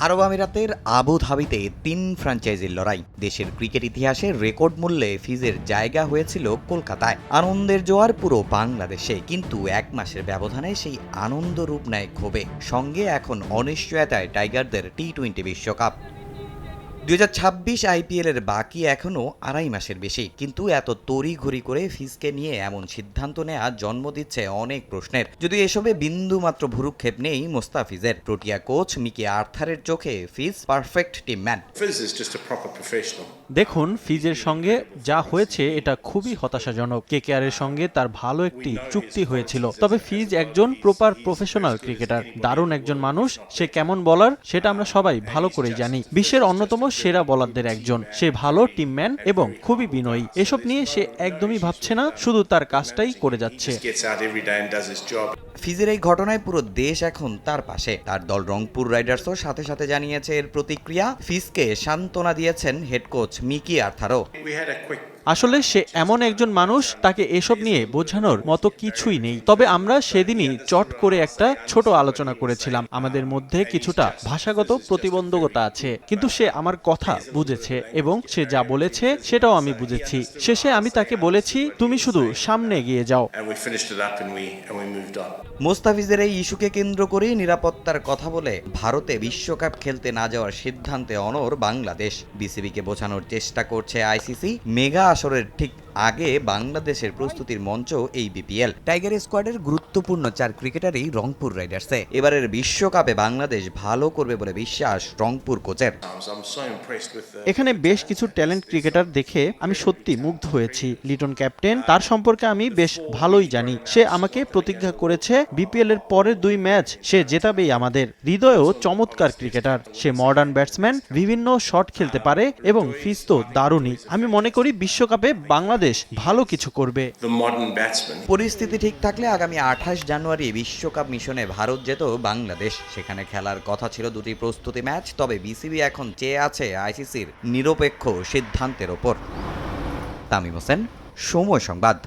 আরব আমিরাতের আবু ধাবিতে ৩ ফ্র্যাঞ্চাইজির লড়াই। দেশের ক্রিকেট ইতিহাসে রেকর্ড মূল্যে ফিজের জায়গা হয়েছিল কলকাতায়। আনন্দের জোয়ার পুরো বাংলাদেশে, কিন্তু ১ মাসের ব্যবধানে সেই আনন্দ রূপ নেয় ক্ষোভে। সঙ্গে এখন অনিশ্চয়তায় টাইগারদের টি-20 বিশ্বকাপ। ২০২৬ আইপিএলের বাকি এখনও ২.৫ মাসের বেশি, কিন্তু এত তড়িঘড়ি করে ফিজকে নিয়ে এমন সিদ্ধান্ত নেওয়া জন্ম দিচ্ছে অনেক প্রশ্নের। যদিও এসবে বিন্দুমাত্র ভ্রুক্ষেপ নেই মোস্তাফিজের। প্রোটিয়া কোচ মিকি আর্থারের চোখে ফিজ পারফেক্ট টিমম্যান। দেখুন, ফিজের সঙ্গে যা হয়েছে এটা খুবই হতাশাজনক। কেকেআরের সঙ্গে তার ভালো একটি চুক্তি হয়েছিল, তবে ফিজ একজন প্রপার প্রফেশনাল ক্রিকেটার, দারুণ একজন মানুষ। সে কেমন বলার সেটা আমরা সবাই ভালো করেই জানি। বিশ্বের অন্যতম সেরা বলারদের একজন। সে ভালো টিমম্যান এবং খুবই বিনয়ী। এসব নিয়ে সে একদমই ভাবছে না, শুধু তার কাজটাই করে যাচ্ছে। ফিজের এই ঘটনায় পুরো দেশ এখন তার পাশে। তার দল রংপুর রাইডার্সও সাথে সাথে জানিয়েছে এর প্রতিক্রিয়া। ফিজকে সান্ত্বনা দিয়েছেন হেড কোচ মিকি আর্থারও। আসলে সে এমন একজন মানুষ, তাকে এসব নিয়ে বোঝানোর মতো কিছুই নেই। তবে আমরা সেদিনই চট করে একটা ছোট আলোচনা করেছিলাম। আমাদের মধ্যে কিছুটা ভাষাগত প্রতিবন্ধকতা আছে, কিন্তু সে আমার কথা বুঝেছে এবং সে যা বলেছে সেটাও আমি বুঝেছি। শেষে আমি তাকে বলেছি, তুমি শুধু সামনে এগিয়ে যাও। মোস্তাফিজের এই ইস্যুকে কেন্দ্র করে নিরাপত্তার কথা বলে ভারতে বিশ্বকাপ খেলতে না যাওয়ার সিদ্ধান্তে অনড় বাংলাদেশ। বিসিবিকে বোঝানোর চেষ্টা করছে আইসিসি। মেগা আসরের ঠিক আগে বাংলাদেশের প্রস্তুতির মঞ্চ এই বিপিএল। টাইগার স্কোয়াডের গুরুত্বপূর্ণ 4 ক্রিকেটারই রংপুর রাইডার্সে। এবারের বিশ্বকাপে বাংলাদেশ ভালো করবে বলে বিশ্বাস রংপুর কোচের। এখানে বেশ কিছু ট্যালেন্ট ক্রিকেটার দেখে আমি সত্যি মুগ্ধ হয়েছি। লিটন ক্যাপ্টেন, তার সম্পর্কে আমি বেশ ভালোই জানি। সে আমাকে প্রতিজ্ঞা করেছে বিপিএল এর পরের 2 ম্যাচ সে জেতাবেই আমাদের। হৃদয়ও চমৎকার ক্রিকেটার, সে মডার্ন ব্যাটসম্যান, বিভিন্ন শট খেলতে পারে এবং ফিজ তো দারুণই। আমি মনে করি বিশ্বকাপে বাংলাদেশ ভালো কিছু করবে। পরিস্থিতি ঠিক থাকলে আগামী 28 জানুয়ারি বিশ্বকাপ মিশনে ভারত যেত বাংলাদেশ। সেখানে খেলার কথা ছিল 2টি প্রস্তুতি ম্যাচ। তবে বিসিবি এখন চেয়ে আছে আইসিসির নিরপেক্ষ সিদ্ধান্তের ওপর। তামিম হোসেন, সময় সংবাদ।